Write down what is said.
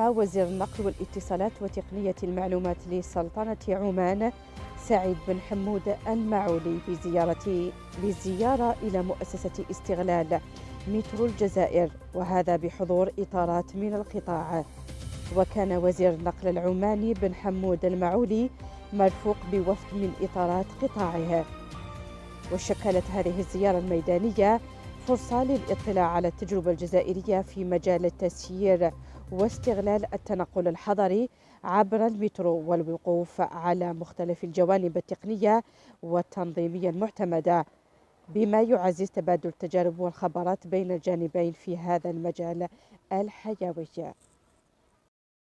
وزير النقل والاتصالات وتقنية المعلومات لسلطنة عمان سعيد بن حمود المعولي بزيارة إلى مؤسسة استغلال مترو الجزائر، وهذا بحضور إطارات من القطاع. وكان وزير النقل العماني بن حمود المعولي مرفوق بوفد من إطارات قطاعه. وشكلت هذه الزيارة الميدانية فرصة للاطلاع على التجربة الجزائرية في مجال التسيير واستغلال التنقل الحضري عبر المترو، والوقوف على مختلف الجوانب التقنية والتنظيمية المعتمدة، بما يعزز تبادل التجارب والخبرات بين الجانبين في هذا المجال الحيوي.